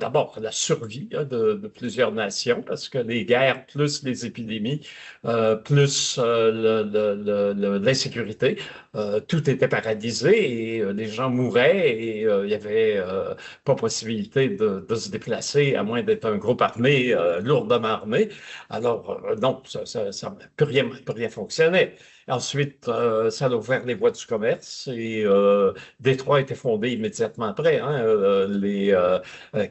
d'abord la survie de plusieurs nations, parce que les guerres, plus les épidémies, plus l'insécurité, tout était paralysé et les gens mouraient et il n'y avait pas possibilité de se déplacer à moins d'être un groupe armé, lourdement armé. Alors, non, plus rien fonctionnait. Ensuite, ça a ouvert les voies du commerce et Détroit a été fondé immédiatement après. Hein.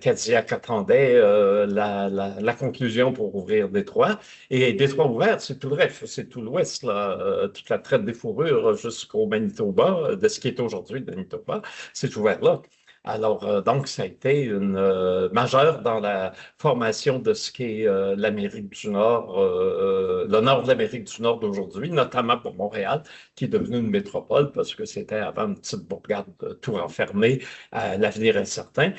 Cadillac attendait la conclusion pour ouvrir Détroit. Et Détroit ouvert, c'est tout le reste, c'est tout l'Ouest, là, toute la traite des fourrures jusqu'au Manitoba, de ce qui est aujourd'hui le Manitoba, c'est ouvert là. Alors, donc, ça a été une majeure dans la formation de ce qu'est l'Amérique du Nord, le nord de l'Amérique du Nord d'aujourd'hui, notamment pour Montréal, qui est devenue une métropole parce que c'était avant une petite bourgade tout renfermée, l'avenir incertain,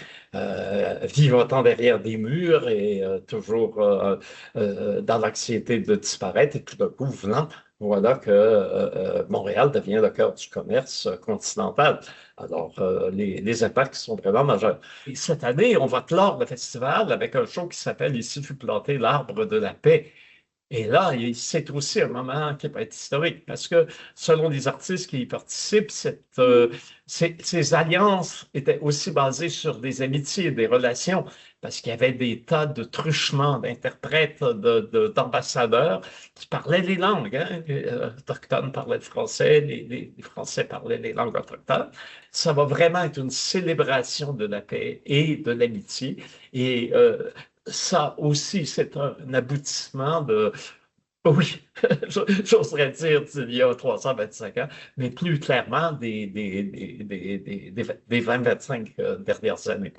vivotant derrière des murs et toujours dans l'anxiété de disparaître et tout d'un coup venant. Voilà que Montréal devient le cœur du commerce continental. Alors, les impacts sont vraiment majeurs. Et cette année, on va clore le festival avec un show qui s'appelle Ici fut planté l'arbre de la paix. Et là, c'est aussi un moment qui peut être historique parce que selon les artistes qui y participent, ces alliances étaient aussi basées sur des amitiés, des relations, parce qu'il y avait des tas de truchements d'interprètes, d'ambassadeurs qui parlaient les langues. Hein. Les autochtones parlaient le français, les Français parlaient les langues autochtones. Ça va vraiment être une célébration de la paix et de l'amitié. Et ça aussi, c'est un aboutissement de, oui, j'oserais dire d'il y a 325 ans, mais plus clairement des 20-25 dernières années.